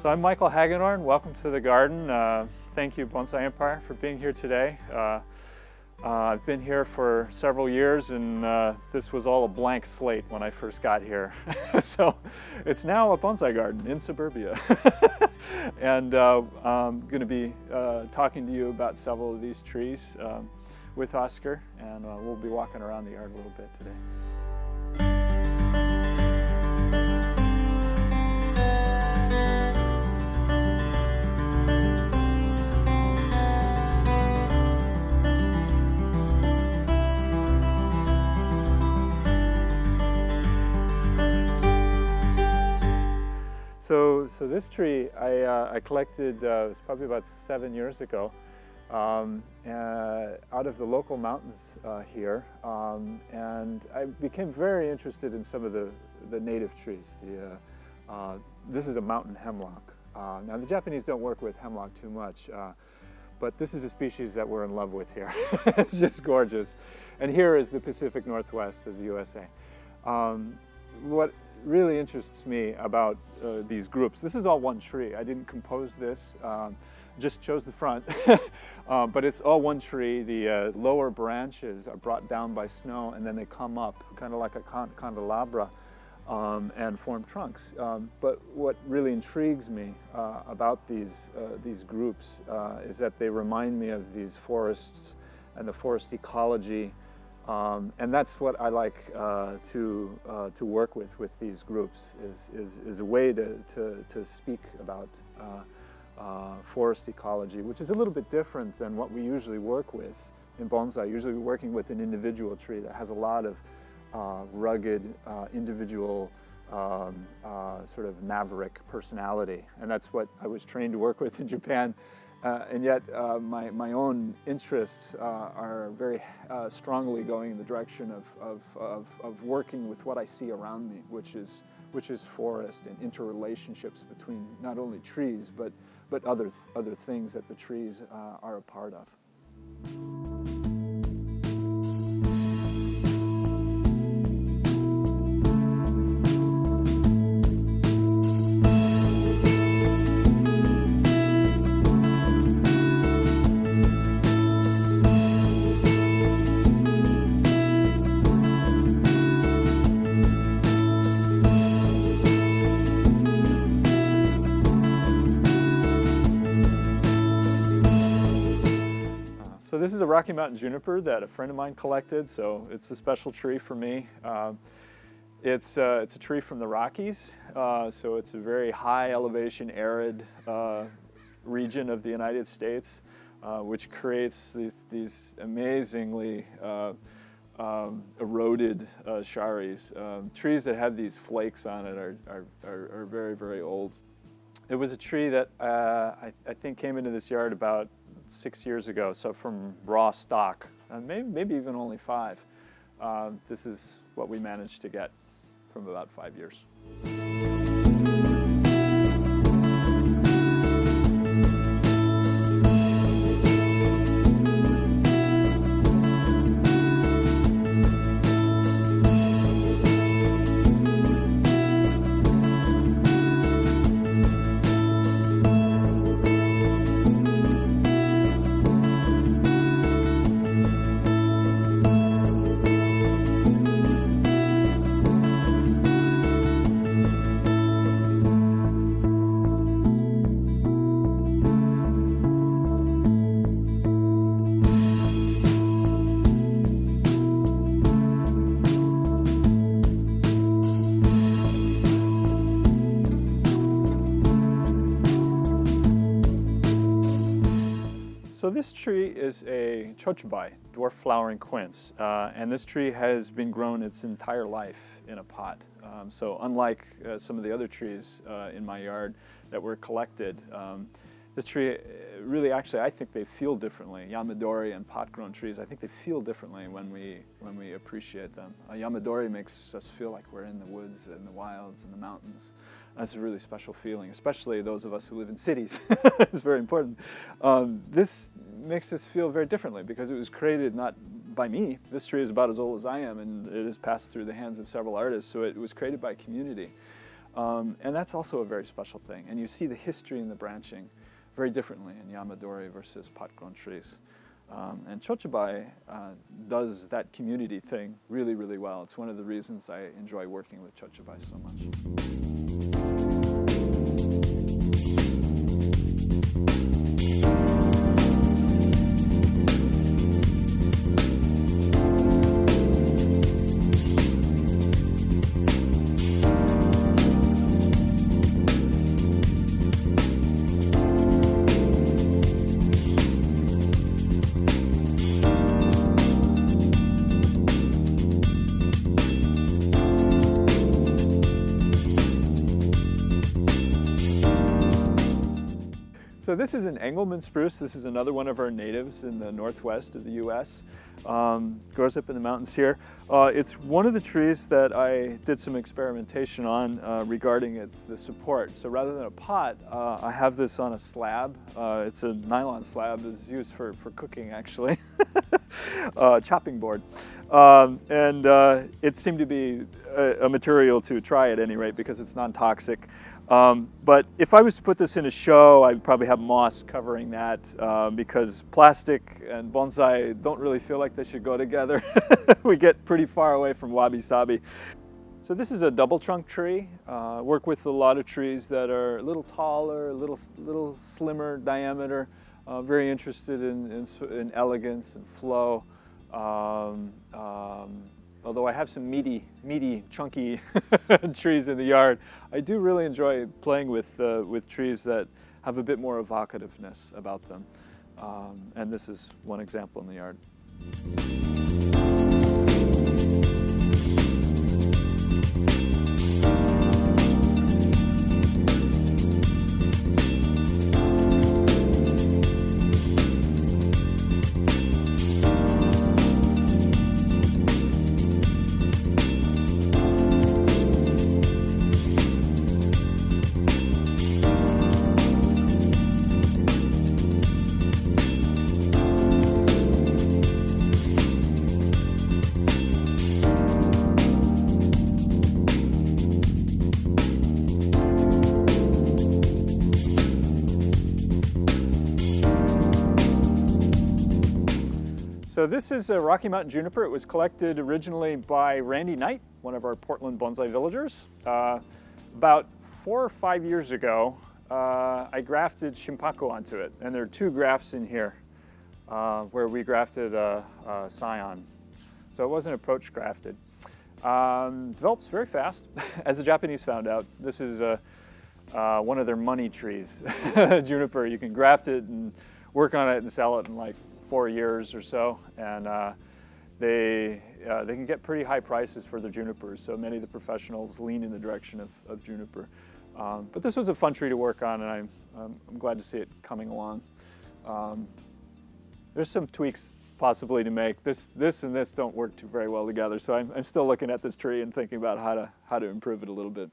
So I'm Michael Hagedorn. Welcome to the garden. Thank you, Bonsai Empire, for being here today. I've been here for several years, and this was all a blank slate when I first got here. So it's now a bonsai garden in suburbia. And I'm going to be talking to you about several of these trees with Oscar, and we'll be walking around the yard a little bit today. So this tree I collected, it was probably about 7 years ago, out of the local mountains here, and I became very interested in some of the native trees. This is a mountain hemlock. Now the Japanese don't work with hemlock too much, but this is a species that we're in love with here. It's just gorgeous. And here is the Pacific Northwest of the USA. What really interests me about these groups, this is all one tree. I didn't compose this, just chose the front, but it's all one tree. The lower branches are brought down by snow, and then they come up kind of like a candelabra and form trunks. But what really intrigues me about these groups is that they remind me of these forests and the forest ecology. And that's what I like to work with these groups, is a way to speak about forest ecology, which is a little bit different than what we usually work with in bonsai. Usually we're working with an individual tree that has a lot of rugged, individual, sort of maverick personality. And that's what I was trained to work with in Japan. And yet my own interests are very strongly going in the direction of working with what I see around me, which is forest and interrelationships between not only trees but other things that the trees are a part of. So this is a Rocky Mountain juniper that a friend of mine collected, so it's a special tree for me. It's a tree from the Rockies, so it's a very high elevation, arid region of the United States, which creates these amazingly eroded sharis. Trees that have these flakes on it are very, very old. It was a tree that I think came into this yard about 6 years ago, so from raw stock, maybe even only 5. This is what we managed to get from about 5 years. So this tree is a chochibai, dwarf flowering quince, and this tree has been grown its entire life in a pot. So unlike some of the other trees in my yard that were collected, this tree really, actually, I think they feel differently. Yamadori and pot-grown trees, I think they feel differently when we appreciate them. Yamadori makes us feel like we're in the woods and the wilds and the mountains. That's a really special feeling, especially those of us who live in cities. It's very important. This makes us feel very differently because it was created not by me. This tree is about as old as I am, and it has passed through the hands of several artists, so it was created by a community. And that's also a very special thing. And you see the history in the branching very differently in Yamadori versus pot-grown trees. And Chochibai does that community thing really, really well. It's one of the reasons I enjoy working with Chochibai so much. So this is an Engelmann spruce. This is another one of our natives in the northwest of the U.S. Grows up in the mountains here. It's one of the trees that I did some experimentation on regarding the support. So rather than a pot, I have this on a slab. It's a nylon slab. It's used for cooking, actually. Chopping board. It seemed to be a material to try at any rate because it's non-toxic. But if I was to put this in a show, I'd probably have moss covering that because plastic and bonsai don't really feel like they should go together. We get pretty far away from wabi-sabi. So this is a double trunk tree. Work with a lot of trees that are a little taller, a little slimmer diameter. Very interested in elegance and flow. Although I have some meaty, chunky trees in the yard, I do really enjoy playing with trees that have a bit more evocativeness about them. And this is one example in the yard. So this is a Rocky Mountain juniper. It was collected originally by Randy Knight, one of our Portland bonsai villagers. About 4 or 5 years ago, I grafted shimpaku onto it. And there are 2 grafts in here where we grafted a scion. So it wasn't approach grafted. Develops very fast, as the Japanese found out. This is one of their money trees, juniper. You can graft it and work on it and sell it in like 4 years or so, and they can get pretty high prices for their junipers, so many of the professionals lean in the direction of juniper. But this was a fun tree to work on, and I'm glad to see it coming along. There's some tweaks possibly to make. This and this don't work very well together, so I'm still looking at this tree and thinking about how to improve it a little bit.